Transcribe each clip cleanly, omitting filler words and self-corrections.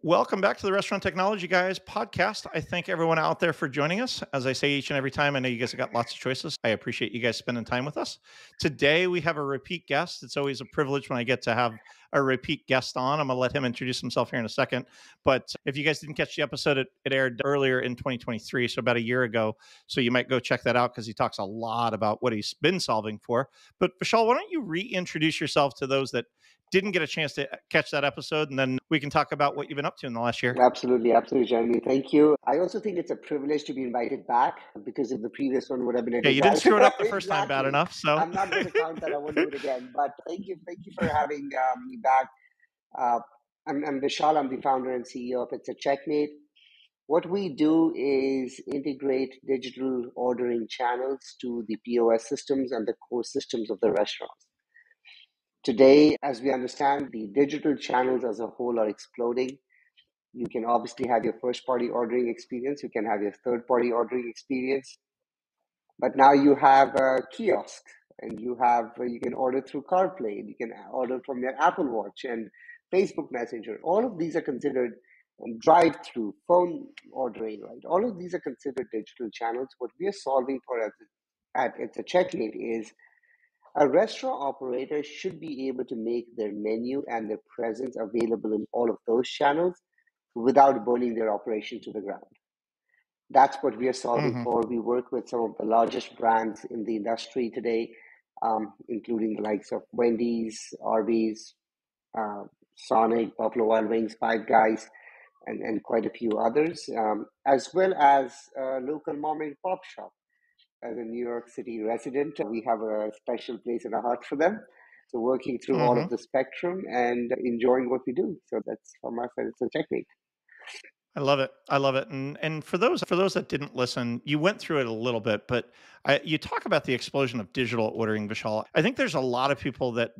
Welcome back to the Restaurant Technology Guys podcast. I thank everyone out there for joining us. As I say each and every time, I know you guys have got lots of choices. I appreciate you guys spending time with us. Today, we have a repeat guest. It's always a privilege when I get to have a repeat guest on. I'm going to let him introduce himself here in a second. But if you guys didn't catch the episode, it aired earlier in 2023, so about a year ago. So you might go check that out because he talks a lot about what he's been solving for. But Vishal, why don't you reintroduce yourself to those that didn't get a chance to catch that episode, and then we can talk about what you've been up to in the last year. Absolutely, Jeremy. Thank you. I also think it's a privilege to be invited back because if the previous one would have been a You didn't screw it up the first time bad enough. So I'm not going to count that. I won't do it again. But thank you for having me back. I'm Vishal. I'm the founder and CEO of ItsACheckmate. What we do is integrate digital ordering channels to the POS systems and the core systems of the restaurants. Today, as we understand, the digital channels as a whole are exploding. You can obviously have your first party ordering experience. You can have your third party ordering experience. But now you have a kiosk and you can order through CarPlay. You can order from your Apple Watch and Facebook Messenger. All of these are considered drive-through, phone ordering, right? All of these are considered digital channels. What we are solving for at ItsACheckmate is a restaurant operator should be able to make their menu and their presence available in all of those channels without burning their operation to the ground. That's what we are solving for. We work with some of the largest brands in the industry today, including the likes of Wendy's, Arby's, Sonic, Buffalo Wild Wings, Five Guys, and quite a few others, as well as a local mom and pop shop. As a New York City resident, we have a special place in our heart for them. So working through all of the spectrum and enjoying what we do. So that's from our side, it's a checkmate. I love it. I love it. And for those that didn't listen, you went through it a little bit, but you talk about the explosion of digital ordering, Vishal. I think there's a lot of people that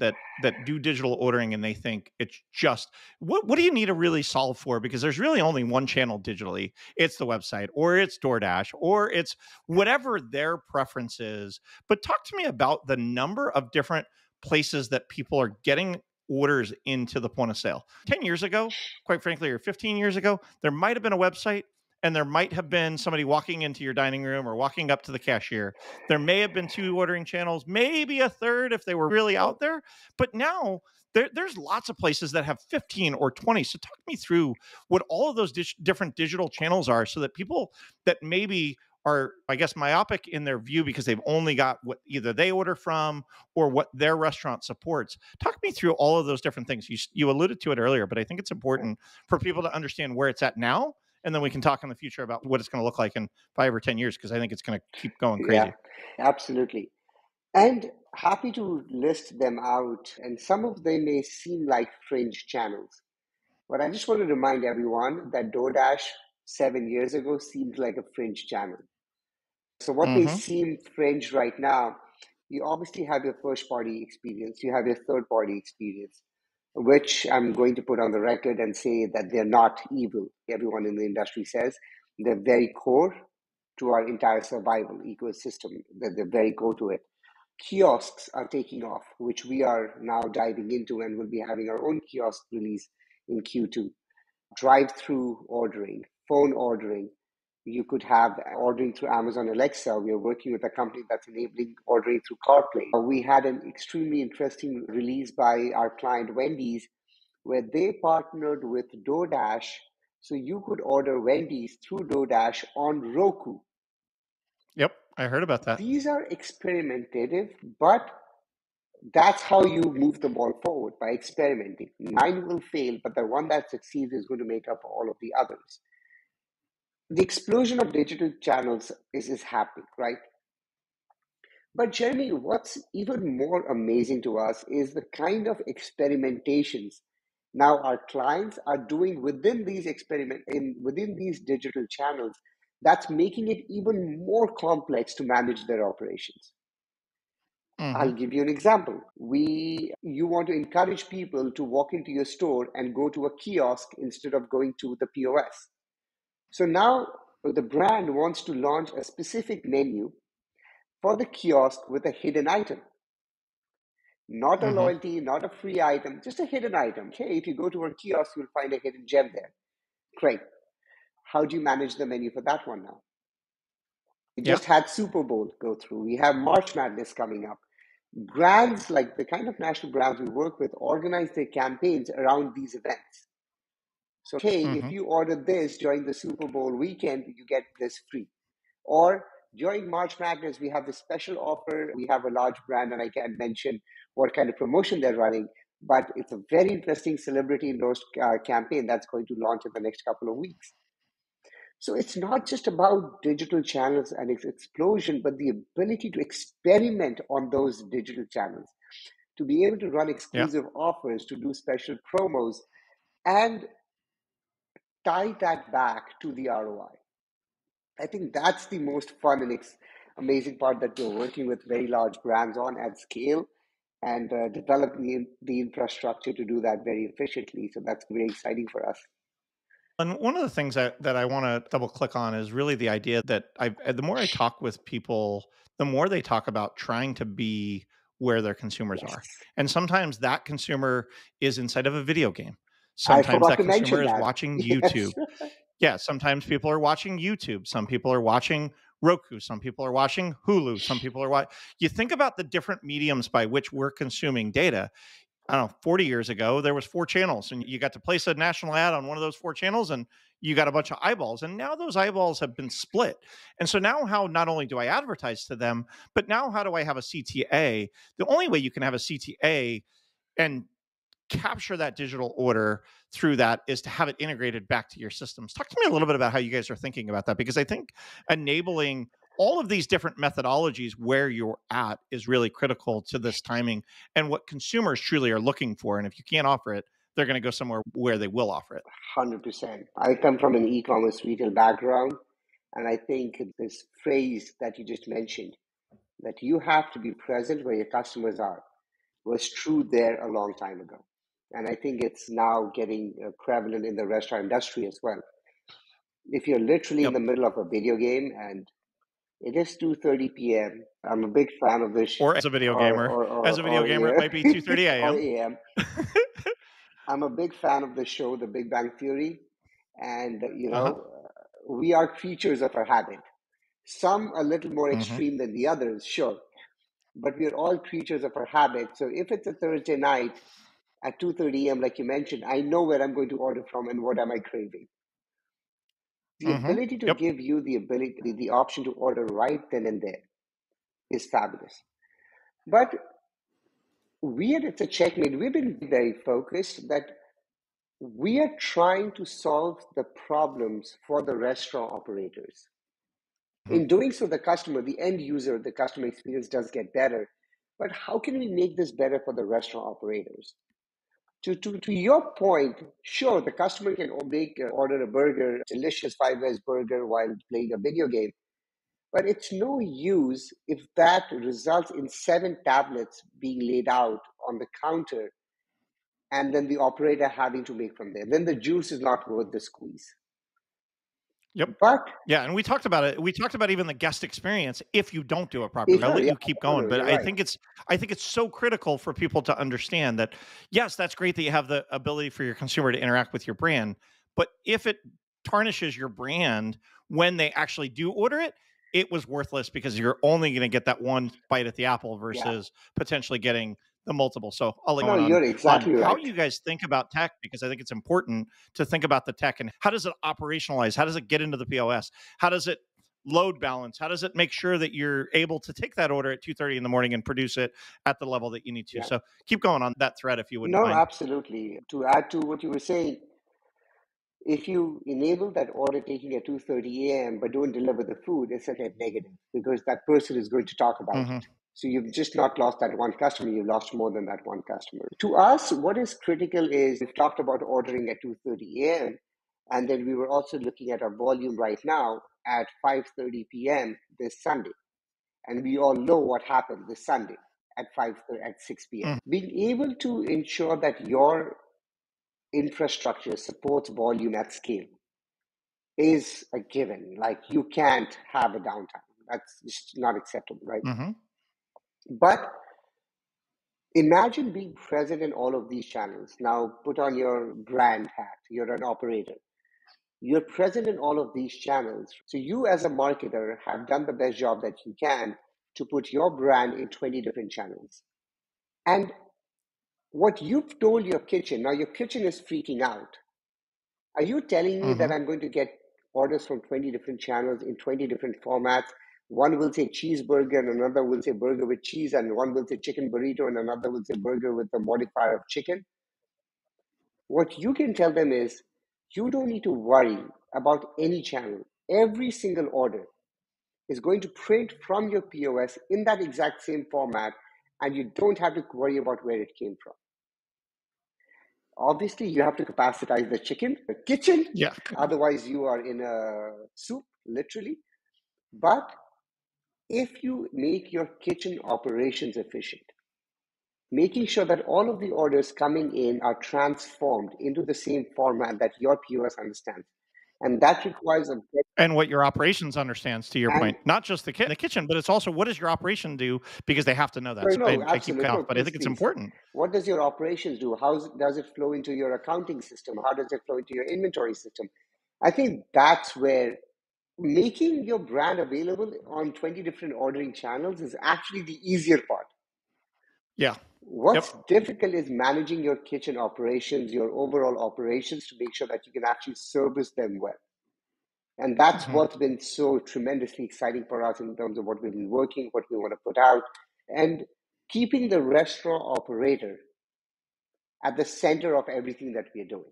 do digital ordering and they think it's just what do you need to really solve for? Because there's really only one channel digitally. It's the website, or it's DoorDash, or it's whatever their preference is. But talk to me about the number of different places that people are getting orders into the point of sale. 10 years ago, quite frankly, or 15 years ago, there might have been a website and there might have been somebody walking into your dining room or walking up to the cashier. There may have been two ordering channels, maybe a third if they were really out there. But now there's lots of places that have 15 or 20. So talk me through what all of those different digital channels are so that people that maybe are, I guess, myopic in their view because they've only got what either they order from or what their restaurant supports. Talk me through all of those different things. You alluded to it earlier, but I think it's important for people to understand where it's at now, and then we can talk in the future about what it's going to look like in 5 or 10 years, because I think it's going to keep going crazy. Yeah, absolutely. And happy to list them out, and some of them may seem like fringe channels. But I just want to remind everyone that DoorDash 7 years ago seemed like a fringe channel. So what may seem fringe right now, you obviously have your first party experience, you have your third party experience, which I'm going to put on the record and say that they're not evil. Everyone in the industry says they're very core to our entire survival ecosystem, that they're very core to it. Kiosks are taking off, which we are now diving into, and we'll be having our own kiosk release in Q2. Drive-through ordering, phone ordering. You could have ordering through Amazon Alexa. We are working with a company that's enabling ordering through CarPlay. We had an extremely interesting release by our client Wendy's, where they partnered with DoorDash, so you could order Wendy's through DoorDash on Roku. Yep, I heard about that. These are experimentative, but that's how you move the ball forward, by experimenting. 9 will fail, but the one that succeeds is going to make up for all of the others. The explosion of digital channels is happening, right? But Jeremy, what's even more amazing to us is the kind of experimentations now our clients are doing within these within these digital channels, that's making it even more complex to manage their operations. I'll give you an example. You want to encourage people to walk into your store and go to a kiosk instead of going to the POS. So now the brand wants to launch a specific menu for the kiosk with a hidden item. Not a loyalty, not a free item, just a hidden item. Okay, if you go to our kiosk, you'll find a hidden gem there. Great. How do you manage the menu for that one now? We Yeah. just had Super Bowl go through. We have March Madness coming up. Brands, like the kind of national brands we work with, organize their campaigns around these events. So, hey, if Hmm. you order this during the Super Bowl weekend, you get this free. Or during March Madness, we have this special offer. We have a large brand, and I can't mention what kind of promotion they're running, but it's a very interesting celebrity endorsed campaign that's going to launch in the next couple of weeks. So it's not just about digital channels and its explosion, but the ability to experiment on those digital channels, to be able to run Yeah. exclusive offers, to do special promos, and tie that back to the ROI. I think that's the most fun and amazing part that we're working with very large brands on at scale and developing the infrastructure to do that very efficiently. So that's very exciting for us. And one of the things that I want to double click on is really the idea that the more I talk with people, the more they talk about trying to be where their consumers Yes. are. And sometimes that consumer is inside of a video game. I Sometimes forgot that to consumer mention is that. watching Yes. YouTube. Yeah, sometimes people are watching YouTube. Some people are watching Roku. Some people are watching Hulu. Some people are watching. You think about the different mediums by which we're consuming data. I don't know, 40 years ago, there was 4 channels and you got to place a national ad on one of those 4 channels and you got a bunch of eyeballs. And now those eyeballs have been split. And so now how not only do I advertise to them, but now how do I have a CTA? The only way you can have a CTA and capture that digital order through that is to have it integrated back to your systems. Talk to me a little bit about how you guys are thinking about that, because I think enabling all of these different methodologies where you're at is really critical to this timing and what consumers truly are looking for. And if you can't offer it, they're going to go somewhere where they will offer it. 100%. I come from an e-commerce retail background, and I think this phrase that you just mentioned, that you have to be present where your customers are, was true there a long time ago. And I think it's now getting prevalent in the restaurant industry as well. If you're literally in Yep. the middle of a video game and it is 2:30 p.m., I'm a big fan of this, Or as a video or gamer, or or, as a video or gamer, it yeah, might be 2:30 or a.m. a.m. I'm a big fan of the show, The Big Bang Theory, and Uh-huh. we are creatures of our habit. Some a little more Hmm. extreme than the others, sure, but we are all creatures of our habit. So if it's a Thursday night at 2:30 a.m., like you mentioned, I know where I'm going to order from and what am I craving. The Hmm. ability to Yep. give you the option to order right then and there is fabulous. But we at It's a Checkmate, we've been very focused that we are trying to solve the problems for the restaurant operators. Hmm. In doing so, the customer, the end user, the customer experience does get better. But how can we make this better for the restaurant operators? To your point, sure, the customer can order a burger, delicious Five Guys burger while playing a video game. But it's no use if that results in 7 tablets being laid out on the counter and then the operator having to make from there. Then the juice is not worth the squeeze. Yep. But Yeah, and we talked about it. We talked about even the guest experience if you don't do it properly. I'll sure, let yeah, you keep no, going, no, but you're right. I think it's so critical for people to understand that yes, that's great that you have the ability for your consumer to interact with your brand, but if it tarnishes your brand when they actually do order it, it was worthless because you're only going to get that one bite at the apple Yeah. versus potentially getting the multiple. So I'll let you No, on you're on exactly how right. you guys think about tech, because I think it's important to think about the tech and how does it operationalize? How does it get into the POS? How does it load balance? How does it make sure that you're able to take that order at 2:30 in the morning and produce it at the level that you need to? Yeah. So keep going on that thread if you wouldn't No, mind. absolutely. To add to what you were saying, if you enable that order taking at 2:30 a.m. but don't deliver the food, it's a net negative because that person is going to talk about it. Hmm. So you've just not lost that one customer, you've lost more than that one customer. To us, what is critical is we've talked about ordering at 2:30 a.m. and then we were also looking at our volume right now at 5:30 p.m. this Sunday. And we all know what happened this Sunday at 6 p.m. Hmm. Being able to ensure that your infrastructure supports volume at scale is a given. Like you can't have a downtime. That's just not acceptable, right? Hmm. But imagine being present in all of these channels. Now put on your brand hat. You're an operator. You're present in all of these channels. So you as a marketer have done the best job that you can to put your brand in 20 different channels. And what you've told your kitchen, now your kitchen is freaking out. Are you telling me that Hmm. I'm going to get orders from 20 different channels in 20 different formats? One will say cheeseburger, and another will say burger with cheese, and one will say chicken burrito, and another will say burger with a modifier of chicken. What you can tell them is you don't need to worry about any channel. Every single order is going to print from your POS in that exact same format, and you don't have to worry about where it came from. Obviously, you have to capacitize the chicken, the kitchen, Yeah. otherwise, you are in a soup, literally. But if you make your kitchen operations efficient, making sure that all of the orders coming in are transformed into the same format that your POS understands. And that requires a And what your operations understands, to your and point, not just the kitchen, but it's also what does your operation do, because they have to know that. So no, I keep cutting absolutely. off, No, but I please, think it's please. important. What does your operations do? How does it flow into your accounting system? How does it flow into your inventory system? I think that's where making your brand available on 20 different ordering channels is actually the easier part. Yeah. Yep. What's difficult is managing your kitchen operations, your overall operations to make sure that you can actually service them well. And that's Hmm. what's been so tremendously exciting for us in terms of what we've been working, what we want to put out, and keeping the restaurant operator at the center of everything that we are doing.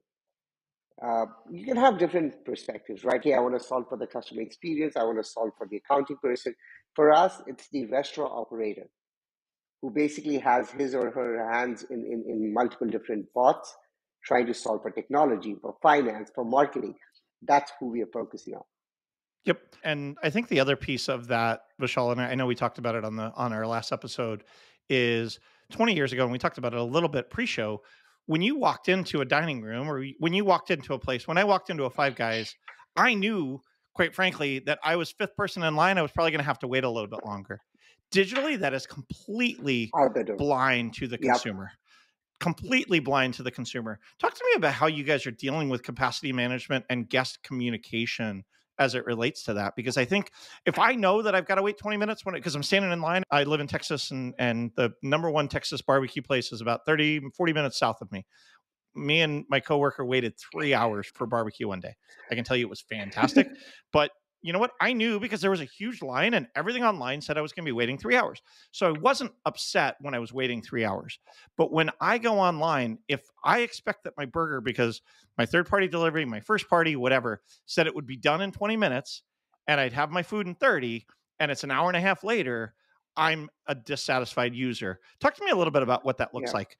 You can have different perspectives, right? Hey, I want to solve for the customer experience. I want to solve for the accounting person. For us, it's the restaurant operator who basically has his or her hands in multiple different pots trying to solve for technology, for finance, for marketing. That's who we are focusing on. Yep. And I think the other piece of that, Vishal, and I know we talked about it on our last episode, is 20 years ago, and we talked about it a little bit pre-show. When you walked into a dining room, or when you walked into a place, when I walked into a Five Guys, I knew, quite frankly, that I was fifth person in line. I was probably going to have to wait a little bit longer. Digitally, that is completely Out the door. blind to the Yep. consumer. Completely blind to the consumer. Talk to me about how you guys are dealing with capacity management and guest communication as it relates to that, because I think if I know that I've got to wait 20 minutes because I'm standing in line. I live in Texas, and the number one Texas barbecue place is about 30-40 minutes south of me. Me and my coworker waited 3 hours for barbecue one day. I can tell you it was fantastic. But you know what? I knew because there was a huge line and everything online said I was going to be waiting 3 hours. So I wasn't upset when I was waiting 3 hours. But when I go online, if I expect that my burger, because my third party delivery, my first party, whatever, said it would be done in 20 minutes and I'd have my food in 30, and it's an hour and a half later, I'm a dissatisfied user. Talk to me a little bit about what that looks Yeah. like.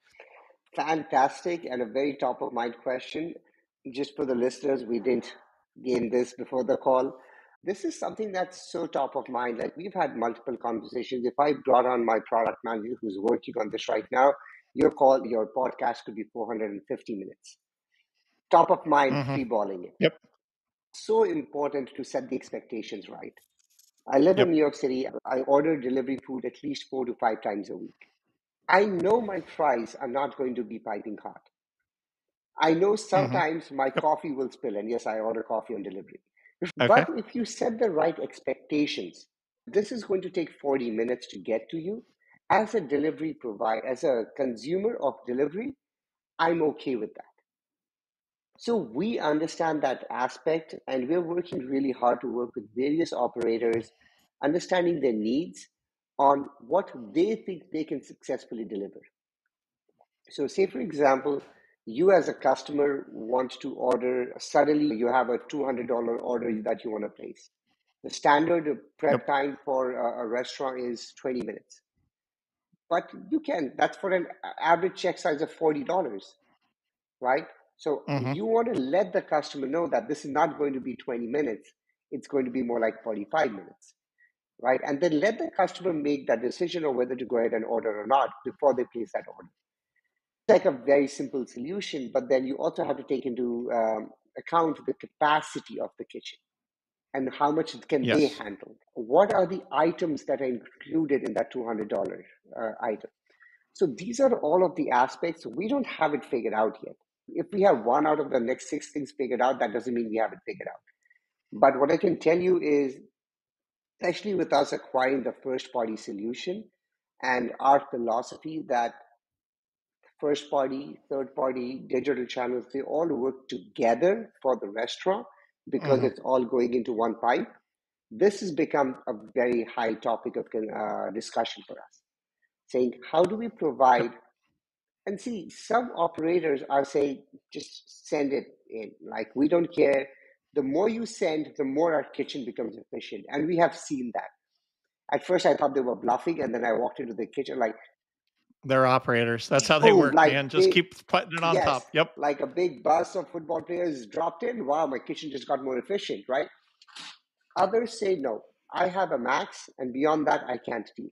Fantastic and a very top of mind question. Just for the listeners, we didn't gain this before the call. This is something that's so top of mind. Like we've had multiple conversations. If I brought on my product manager who's working on this right now, your podcast could be 450 minutes. Top of mind, Hmm. freeballing it. Yep. So important to set the expectations right. I live in Yep. New York City. I order delivery food at least 4 to 5 times a week. I know my fries are not going to be piping hot. I know Hmm. sometimes my Yep. coffee will spill, and yes, I order coffee on delivery. Okay. But if you set the right expectations, this is going to take 40 minutes to get to you. As a delivery provider, as a consumer of delivery, I'm okay with that. So we understand that aspect, and we're working really hard to work with various operators, understanding their needs on what they think they can successfully deliver. So, say for example, you as a customer want to order, suddenly you have a $200 order that you want to place. The standard Yep. prep time for a restaurant is 20 minutes. But that's for an average check size of $40, right? So Hmm. you want to let the customer know that this is not going to be 20 minutes, it's going to be more like 45 minutes, right? And then let the customer make that decision of whether to go ahead and order or not before they place that order. Like a very simple solution, but then you also have to take into account the capacity of the kitchen and how much can they Yes. handle. What are the items that are included in that $200 item? So these are all of the aspects. We don't have it figured out yet. If we have one out of the next six things figured out, that doesn't mean we haven't figured out. But what I can tell you is, especially with us acquiring the first party solution and our philosophy that first party, third party, digital channels, they all work together for the restaurant because Hmm. it's all going into one pipe. This has become a very high topic of discussion for us, saying, how do we Yep. provide? And see, some operators are saying, just send it in. Like, we don't care. The more you send, the more our kitchen becomes efficient. And we have seen that. At first, I thought they were bluffing. And then I walked into the kitchen, like, They're operators. That's how they boom, work, like man. Just big, keep putting it on yes, top. Yep. like a big bus of football players dropped in. Wow, my kitchen just got more efficient, right? Others say, no, I have a max. And beyond that, I can't deal.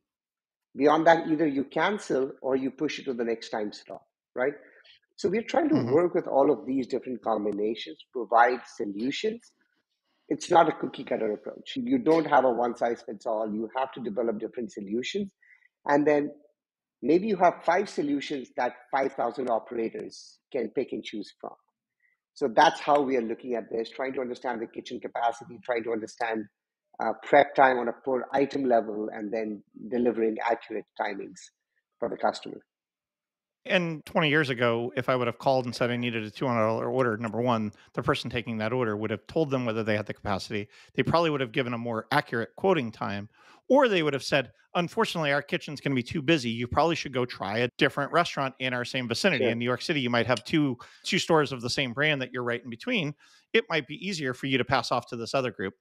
Beyond that, either you cancel or you push it to the next time slot, right? So we're trying to Hmm. work with all of these different combinations, provide solutions. It's not a cookie cutter approach. You don't have a one size fits all. You have to develop different solutions. And then maybe you have five solutions that 5,000 operators can pick and choose from. So that's how we are looking at this, trying to understand the kitchen capacity, trying to understand prep time on a per item level, and then delivering accurate timings for the customer. And 20 years ago, if I would have called and said I needed a $200 order, number one, the person taking that order would have told them whether they had the capacity. They probably would have given a more accurate quoting time, or they would have said, unfortunately, our kitchen's going to be too busy. You probably should go try a different restaurant in our same vicinity. Sure. In New York City, you might have two stores of the same brand that you're right in between. It might be easier for you to pass off to this other group.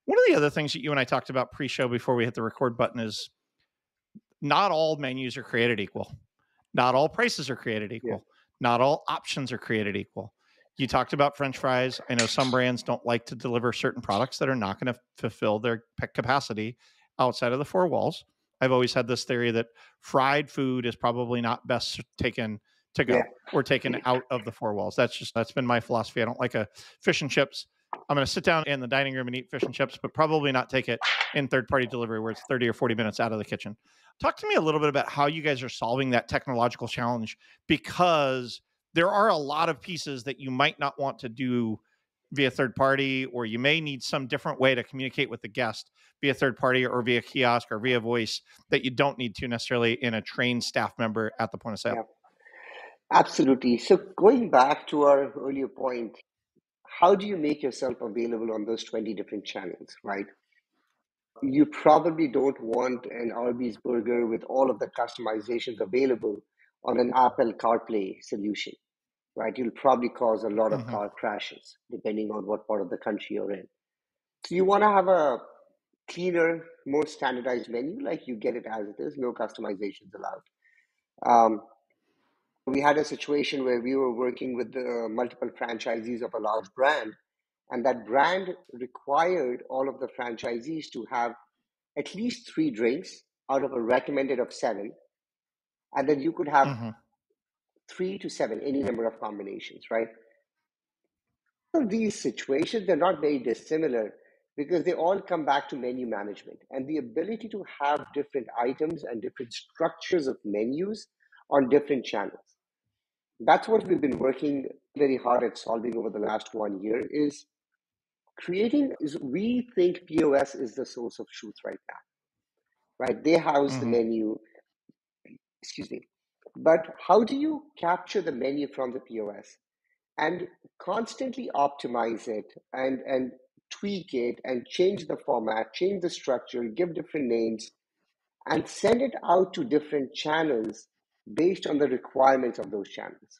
One of the other things that you and I talked about pre-show before we hit the record button is not all menus are created equal. Not all prices are created Yeah. equal. Not all options are created equal. You talked about French fries. I know some brands don't like to deliver certain products that are not going to fulfill their capacity outside of the four walls. I've always had this theory that fried food is probably not best taken to Yeah. go or taken out of the four walls. That's been my philosophy. I don't like a fish and chips. I'm going to sit down in the dining room and eat fish and chips, but probably not take it in third party delivery where it's 30 or 40 minutes out of the kitchen. Talk to me a little bit about how you guys are solving that technological challenge, because there are a lot of pieces that you might not want to do via third party, or you may need some different way to communicate with the guest via third party or via kiosk or via voice that you don't need to necessarily in a trained staff member at the point of sale. Yeah. Absolutely. So going back to our earlier point, how do you make yourself available on those 20 different channels, right? You probably don't want an Arby's burger with all of the customizations available on an Apple CarPlay solution, right? You'll probably cause a lot of Mm-hmm. car crashes depending on what part of the country you're in. So you want to have a cleaner, more standardized menu, like you get it as it is, no customizations allowed. Um, we had a situation where we were working with the multiple franchisees of a large brand, and that brand required all of the franchisees to have at least three drinks out of a recommended of seven, and then you could have Mm-hmm. 3 to 7, any number of combinations, right? So these situations, they're not very dissimilar because they all come back to menu management and the ability to have different items and different structures of menus on different channels. That's what we've been working very hard at solving over the last 1 year is creating is we think POS is the source of truth right now, right? They house the Mm-hmm. menu, excuse me. But how do you capture the menu from the POS and constantly optimize it and tweak it and change the format, change the structure, give different names, and send it out to different channels based on the requirements of those channels.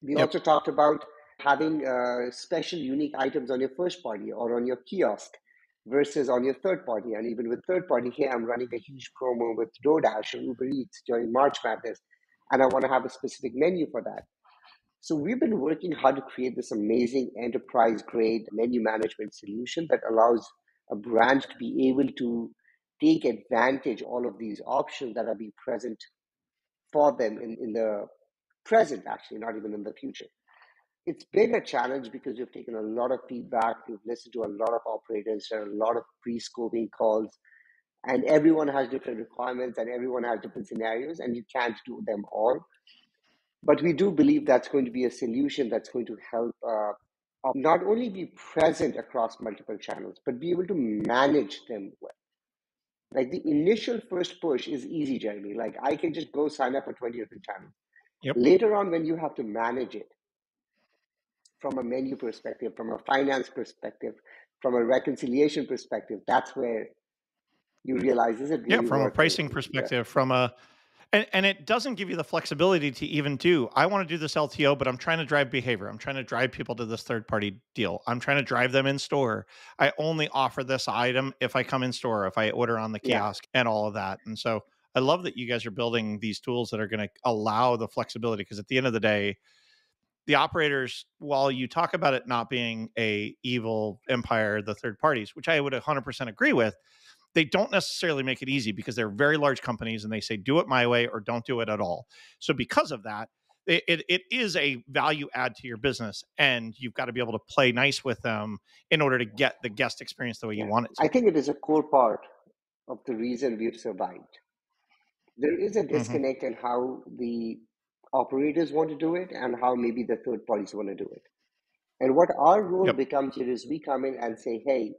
We Yep. also talked about having special unique items on your first party or on your kiosk versus on your third party. And even with third party, here I'm running a huge promo with DoorDash or Uber Eats during March Madness, and I want to have a specific menu for that. So we've been working hard to create this amazing enterprise grade menu management solution that allows a brand to be able to take advantage of all of these options that are being present for them in the present, actually, not even in the future. It's been a challenge because we've taken a lot of feedback, we've listened to a lot of operators, done a lot of pre-scoping calls, and everyone has different requirements and everyone has different scenarios, and you can't do them all. But we do believe that's going to be a solution that's going to help not only be present across multiple channels, but be able to manage them well. Like the initial first push is easy, Jeremy. Like I can just go sign up for 20 different channels. Yep. Later on, when you have to manage it from a menu perspective, from a finance perspective, from a reconciliation perspective, that's where you realize, is it Yeah, really from a worth it? pricing Yeah. perspective, from a and it doesn't give you the flexibility to even do, I want to do this LTO, but I'm trying to drive behavior. I'm trying to drive people to this third party deal. I'm trying to drive them in store. I only offer this item if I come in store, if I order on the Yeah. kiosk and all of that. And so I love that you guys are building these tools that are going to allow the flexibility because at the end of the day, the operators, while you talk about it not being a evil empire, the third parties, which I would 100% agree with, they don't necessarily make it easy because they're very large companies and they say do it my way or don't do it at all. So because of that, it is a value add to your business, and you've got to be able to play nice with them in order to get the guest experience the way you Yeah. want it I to. think it is a core part of the reason we've survived. There is a Hmm. disconnect in how the operators want to do it and how maybe the third parties want to do it. And what our role Yep. becomes here is we come in and say, hey,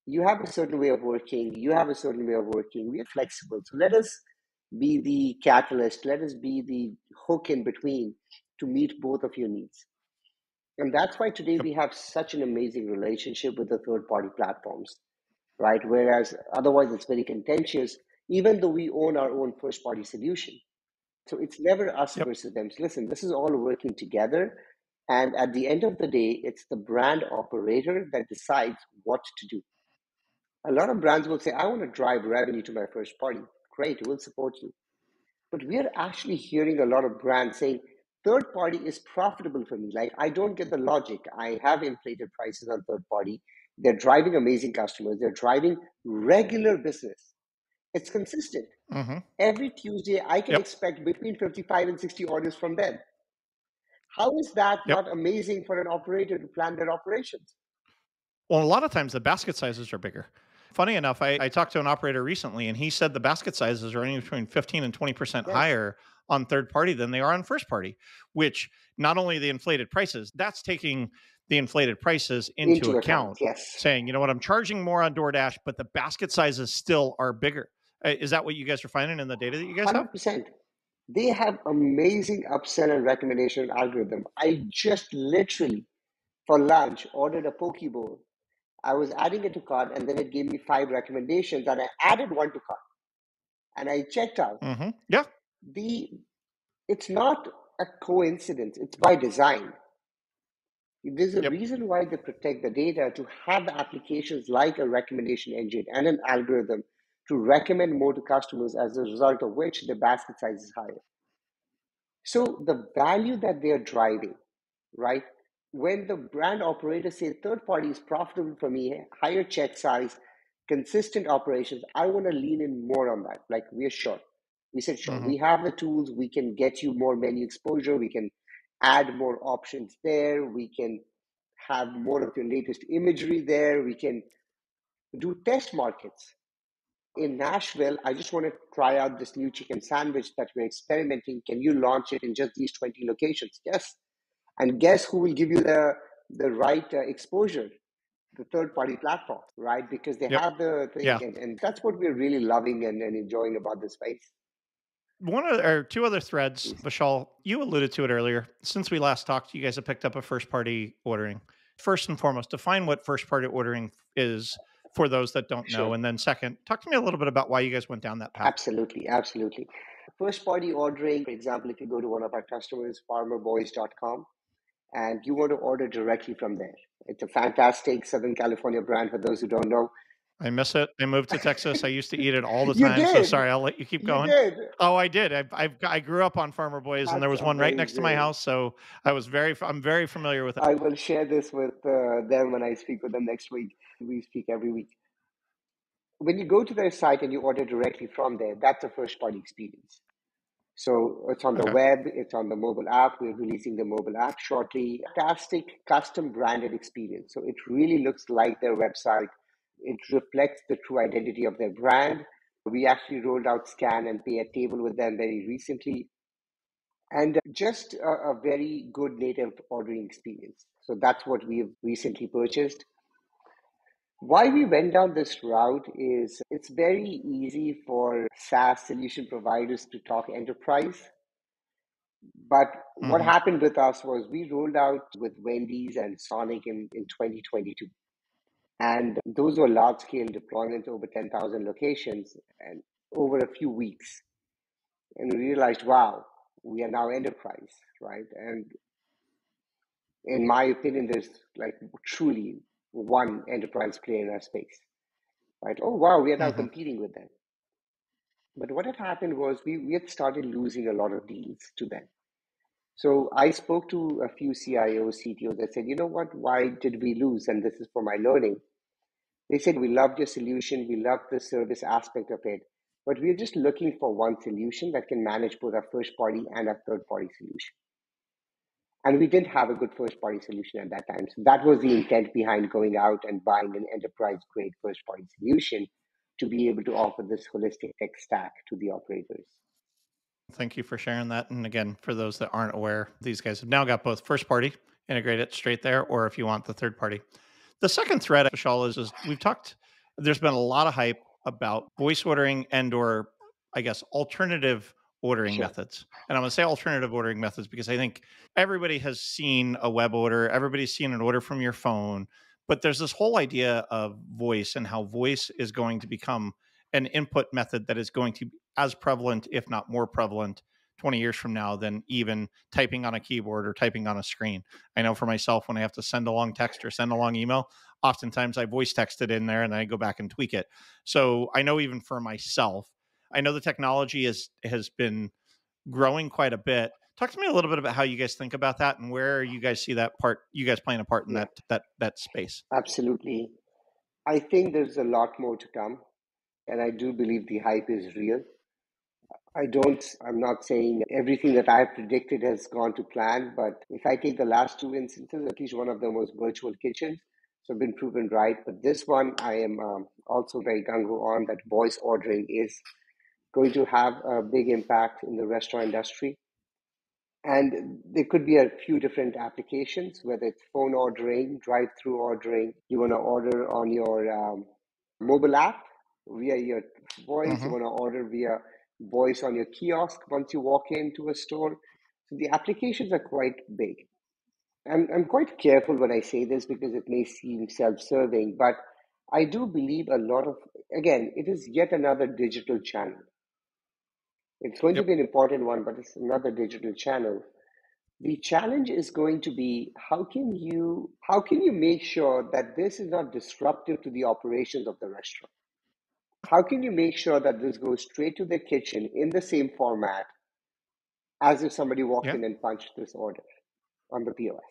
you have a certain way of working, you have a certain way of working, we are flexible. So let us be the catalyst, let us be the hook in between to meet both of your needs. And that's why today Yep. we have such an amazing relationship with the third party platforms, right? Whereas otherwise it's very contentious, even though we own our own first party solution. So it's never us Yep. versus them. So listen, this is all working together. And at the end of the day, it's the brand operator that decides what to do. A lot of brands will say, I want to drive revenue to my first party. Great, we'll support you. But we are actually hearing a lot of brands saying, third party is profitable for me. Like, I don't get the logic. I have inflated prices on third party. They're driving amazing customers, they're driving regular business. It's consistent. Hmm. Every Tuesday, I can Yep. expect between 55 and 60 orders from them. How is that Yep. not amazing for an operator to plan their operations? Well, a lot of times the basket sizes are bigger. Funny enough, I talked to an operator recently and he said the basket sizes are anywhere between 15 and 20% Yes, higher on third party than they are on first party, which not only the inflated prices, that's taking the inflated prices into into account. account, Yes. saying, you know what, I'm charging more on DoorDash, but the basket sizes still are bigger. Is that what you guys are finding in the data that you guys have? 100%. They have amazing upsell and recommendation algorithm. I just literally for lunch ordered a poke bowl. I was adding it to cart and then it gave me five recommendations and I added one to cart and I checked out. Hmm. Yeah. The It's not a coincidence, it's by design. There's a Yep. reason why they protect the data to have applications like a recommendation engine and an algorithm to recommend more to customers, as a result of which the basket size is higher. So the value that they are driving, right? When the brand operator says third party is profitable for me, higher check size, consistent operations, I want to lean in more on that. Like we are sure. We said, sure, Hmm. we have the tools, we can get you more menu exposure, we can add more options there, we can have more of your latest imagery there, we can do test markets. In Nashville, I just want to try out this new chicken sandwich that we're experimenting. Can you launch it in just these 20 locations? Yes. And guess who will give you the right exposure? The third party platform, right? Because they Yep. have the thing. Yeah. And that's what we're really loving and enjoying about this space. One or two other threads, Vishal, you alluded to it earlier. Since we last talked, you guys have picked up a first party ordering. First and foremost, define what first party ordering is for those that don't know. Sure. And then second, talk to me a little bit about why you guys went down that path. Absolutely. Absolutely. First party ordering, for example, if you go to one of our customers, farmerboys.com, and you want to order directly from there. It's a fantastic Southern California brand for those who don't know. I miss it. I moved to Texas. I used to eat it all the You time. So did. sorry, I'll let you keep You going. did. Oh, I did. I grew up on Farmer Boys, and there That's was one right next to my amazing. house. So I'm very familiar with it. I will share this with them when I speak with them next week. We speak every week. When you go to their site and you order directly from there, that's a first party experience. So it's on the Okay. web, it's on the mobile app. We're releasing the mobile app shortly. Fantastic custom branded experience. So it really looks like their website. It reflects the true identity of their brand. We actually rolled out scan and pay at table with them very recently. and just a very good native ordering experience. So that's what we've recently purchased. Why we went down this route is it's very easy for SaaS solution providers to talk enterprise. But what Hmm. happened with us was we rolled out with Wendy's and Sonic in 2022. And those were large scale deployments over 10,000 locations and over a few weeks. And we realized, wow, we are now enterprise, right? And in my opinion, there's like truly one enterprise player in our space, right? Oh, wow, we are now Hmm. competing with them. But what had happened was we had started losing a lot of deals to them. So I spoke to a few CIOs, CTOs that said, you know what, why did we lose? And this is for my learning. They said, we loved your solution, we loved the service aspect of it, but we're just looking for one solution that can manage both our first party and our third party solution. And we didn't have a good first party solution at that time. So that was the intent behind going out and buying an enterprise grade first party solution to be able to offer this holistic tech stack to the operators. Thank you for sharing that. And again, for those that aren't aware, these guys have now got both first party, integrate it straight there, or if you want the third party. The second thread, Vishal, is we've talked. There's been a lot of hype about voice ordering and or I guess alternative ordering Sure. methods. And I'm going to say alternative ordering methods because I think everybody has seen a web order, everybody's seen an order from your phone, but there's this whole idea of voice and how voice is going to become an input method that is going to be as prevalent, if not more prevalent, 20 years from now than even typing on a keyboard or typing on a screen. I know for myself, when I have to send a long text or send a long email, oftentimes I voice text it in there and then I go back and tweak it. So I know even for myself, I know the technology has been growing quite a bit. Talk to me a little bit about how you guys think about that and where you guys see that part, you guys playing a part in Yeah, that space. absolutely. I think there's a lot more to come, and I do believe the hype is real. I'm not saying everything that I have predicted has gone to plan, but if I take the last two instances, at least one of them was virtual kitchens. So been proven right. But this one, I am also very gung ho on that voice ordering is going to have a big impact in the restaurant industry. And there could be a few different applications, whether it's phone ordering, drive through ordering, you want to order on your mobile app via your voice, you Hmm. want to order via voice on your kiosk once you walk into a store. So the applications are quite big. I'm quite careful when I say this because it may seem self serving, but I do believe a lot of, again, it is yet another digital channel. It's going to Yep. be an important one, but it's another digital channel. The challenge is going to be how can you make sure that this is not disruptive to the operations of the restaurant? How can you make sure that this goes straight to the kitchen in the same format as if somebody walked Yeah. in and punched this order on the POS,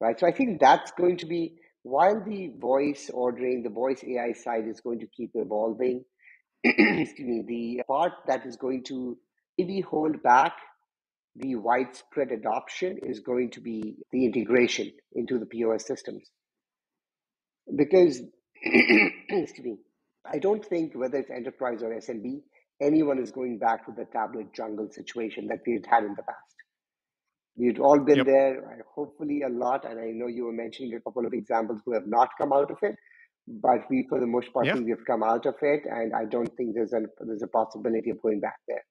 right? So I think that's going to be while the voice ordering, the voice AI side is going to keep evolving. Excuse me, the part that is going to maybe hold back the widespread adoption is going to be the integration into the POS systems. Because, excuse me, I don't think whether it's enterprise or SMB, anyone is going back to the tablet jungle situation that we've had in the past. We've all been Yep. there, hopefully a lot, and I know you were mentioning a couple of examples who have not come out of it, but we, for the most part, Yeah. think we've come out of it, and I don't think there's a possibility of going back there.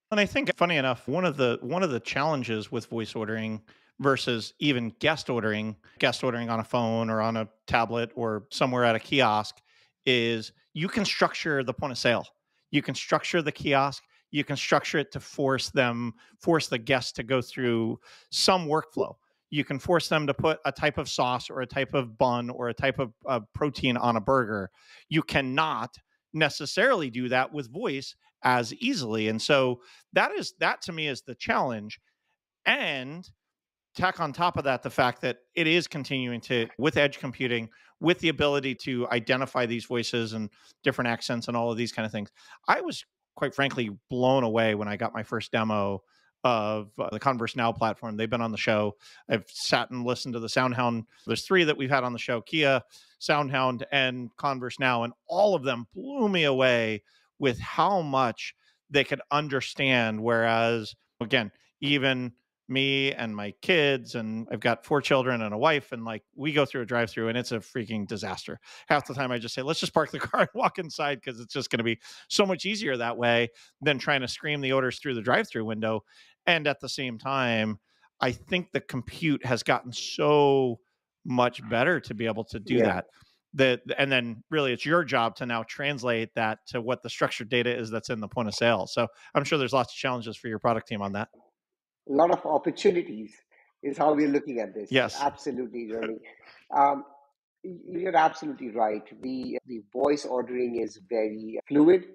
And I think funny enough, one of the challenges with voice ordering versus even guest ordering on a phone or on a tablet or somewhere at a kiosk is you can structure the point of sale. You can structure the kiosk, you can structure it to force the guest to go through some workflow. You can force them to put a type of sauce or a type of bun or a type of protein on a burger. You cannot necessarily do that with voice as easily. And so that to me is the challenge. And tack on top of that the fact that it is continuing to with edge computing, with the ability to identify these voices and different accents and all of these kind of things. I was quite frankly blown away when I got my first demo of the Converse Now platform. They've been on the show. I've sat and listened to the Soundhound. There's three that we've had on the show: Kia, Soundhound, and Converse Now, and all of them blew me away with how much they could understand. Whereas Again, even me and my kids, and I've got 4 children and a wife, and, like, we go through a drive-through, and it's a freaking disaster. Half the time, I just say, "Let's just park the car and walk inside because it's just gonna be so much easier that way than trying to scream the orders through the drive-through window." And at the same time, I think the compute has gotten so much better to be able to do Yeah. that. That and then really it's your job to now translate that to what the structured data is that's in the point of sale. So I'm sure there's lots of challenges for your product team on that. A lot of opportunities is how we're looking at this. Yes. Absolutely, Jeremy. Um, you're absolutely right. The voice ordering is very fluid.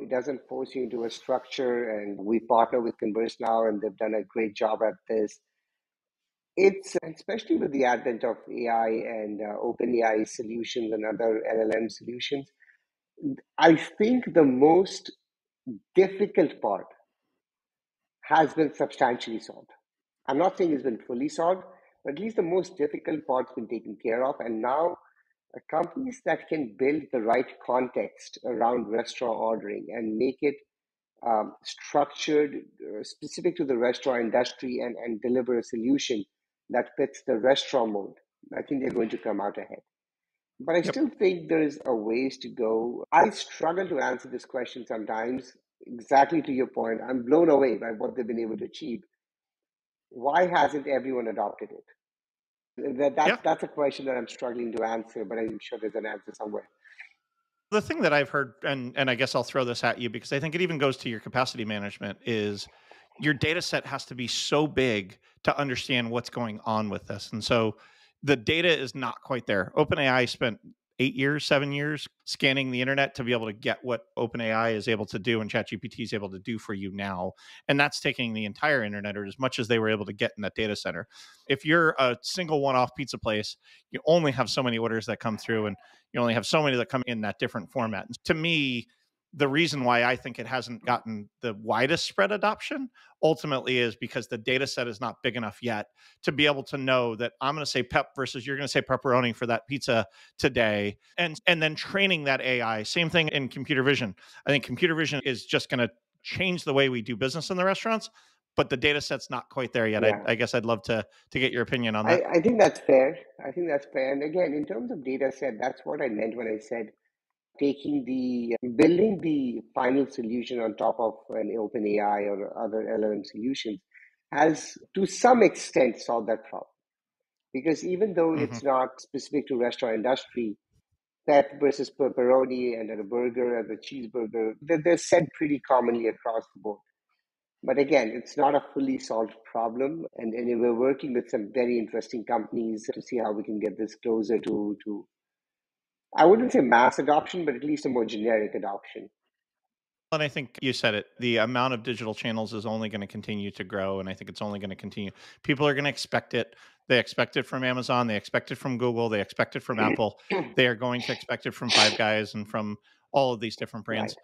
It doesn't force you into a structure, and we partner with Converse now, and they've done a great job at this. It's especially with the advent of AI and OpenAI solutions and other LLM solutions. I think the most difficult part has been substantially solved. I'm not saying it's been fully solved, but at least the most difficult part's been taken care of. And now, companies that can build the right context around restaurant ordering and make it structured, specific to the restaurant industry, and deliver a solution that fits the restaurant mode, I think they're going to come out ahead. But I Yep. still think there's a ways to go. I struggle to answer this question sometimes. Exactly to your point, I'm blown away by what they've been able to achieve. Why hasn't everyone adopted it? Yeah. That's a question that I'm struggling to answer, but I'm sure there's an answer somewhere. The thing that I've heard, and I guess I'll throw this at you because I think it even goes to your capacity management, is your data set has to be so big to understand what's going on with this. And so the data is not quite there. OpenAI spent 8 years, 7 years scanning the internet to be able to get what OpenAI is able to do and ChatGPT is able to do for you now. And that's taking the entire internet or as much as they were able to get in that data center. If you're a single one off pizza place, you only have so many orders that come through. And you only have so many that come in that different format. And to me, the reason why I think it hasn't gotten the widest spread adoption ultimately is because the data set is not big enough yet to be able to know that I'm going to say pep versus you're going to say pepperoni for that pizza today, and then training that AI. Same thing in computer vision. I think computer vision is just going to change the way we do business in the restaurants, but the data set's not quite there yet. Yeah, I guess I'd love to get your opinion on that. I think that's fair. I think that's fair. And again, in terms of data set, that's what I meant when I said taking the building the final solution on top of an OpenAI or other LLM solutions has to some extent solved that problem. Because even though Hmm. it's not specific to restaurant industry, pep versus pepperoni and a burger and a cheeseburger, they're said pretty commonly across the board. But again, it's not a fully solved problem. And we're working with some very interesting companies to see how we can get this closer to I wouldn't say mass adoption, but at least a more generic adoption. And I think you said it. The amount of digital channels is only going to continue to grow, and I think it's only going to continue. People are going to expect it. They expect it from Amazon. They expect it from Google. They expect it from Apple. They are going to expect it from Five Guys and from all of these different Right. brands.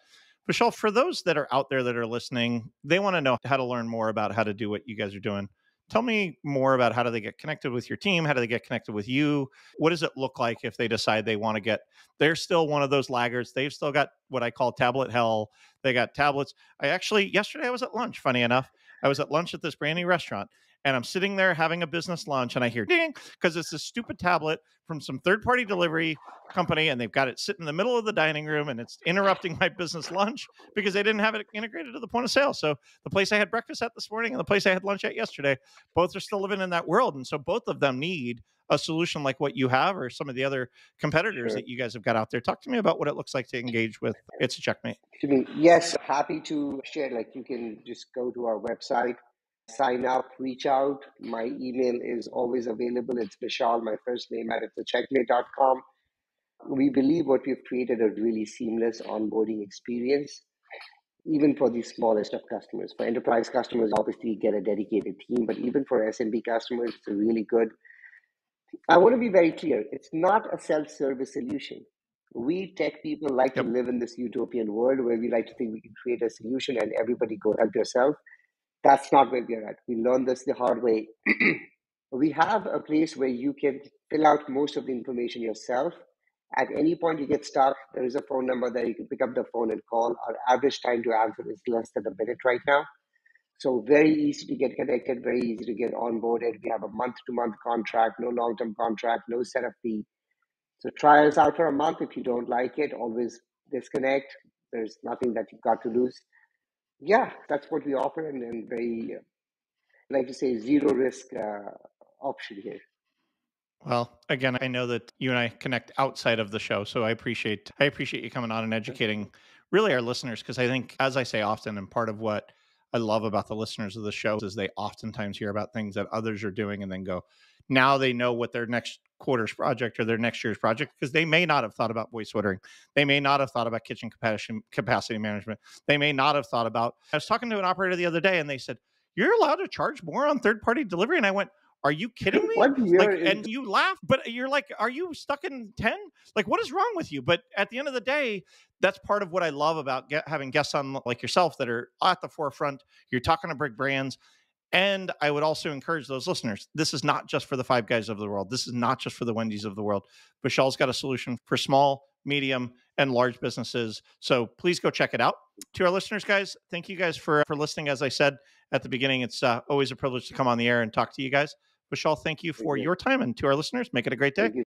Vishal, for those that are out there that are listening, they want to know how to learn more about how to do what you guys are doing. Tell me more about how do they get connected with your team? How do they get connected with you? What does it look like if they decide they want to get? They're still one of those laggards. They've still got what I call tablet hell. They got tablets. I actually yesterday I was at lunch. Funny enough, I was at lunch at this brand new restaurant, and I'm sitting there having a business lunch, and I hear ding because it's this stupid tablet from some third party delivery company, and they've got it sitting in the middle of the dining room, and it's interrupting my business lunch because they didn't have it integrated to the point of sale. So the place I had breakfast at this morning and the place I had lunch at yesterday, both are still living in that world, and so both of them need a solution like what you have or some of the other competitors Sure. that you guys have got out there. Talk to me about what it looks like to engage with It's a Checkmate. To me, yes, happy to share. Like you can just go to our website, sign up, reach out. My email is always available. It's Vishal, my first name at ItsACheckmate.com. We believe what we've created a really seamless onboarding experience, even for the smallest of customers. For enterprise customers, obviously get a dedicated team, but even for SMB customers, it's a really good. I want to be very clear. It's not a self-service solution. We tech people like to Yep. live in this utopian world where we like to think we can create a solution and everybody go help yourself. That's not where we're at. We learned this the hard way. We have a place where you can fill out most of the information yourself. At any point you get stuck, there is a phone number that you can pick up the phone and call. Our average time to answer is less than a minute right now. So very easy to get connected, very easy to get onboarded. We have a month-to-month contract, no long-term contract, no setup fee. So try us out for a month. If you don't like it, always disconnect. There's nothing that you've got to lose. Yeah, that's what we offer, and very, like you say, zero risk option here. Well, again, I know that you and I connect outside of the show, so I appreciate you coming on and educating really our listeners, because I think, as I say often, and part of what I love about the listeners of the show is they oftentimes hear about things that others are doing and then go, now they know what their next quarter's project or their next year's project, because they may not have thought about voice ordering. They may not have thought about kitchen capacity management. They may not have thought about, I was talking to an operator the other day and they said, you're allowed to charge more on third party delivery. And I went, are you kidding me? What year Like, is and you laugh, but you're like, are you stuck in 10? Like, what is wrong with you? But at the end of the day, that's part of what I love about having guests on like yourself that are at the forefront. You're talking to big brands. And I would also encourage those listeners. This is not just for the Five Guys of the world. This is not just for the Wendy's of the world. Vishal's got a solution for small, medium, and large businesses. So please go check it out. To our listeners, guys, thank you guys for listening. As I said at the beginning, it's always a privilege to come on the air and talk to you guys. Vishal, thank you Thank for you. your time. And to our listeners, make it a great day. Thank you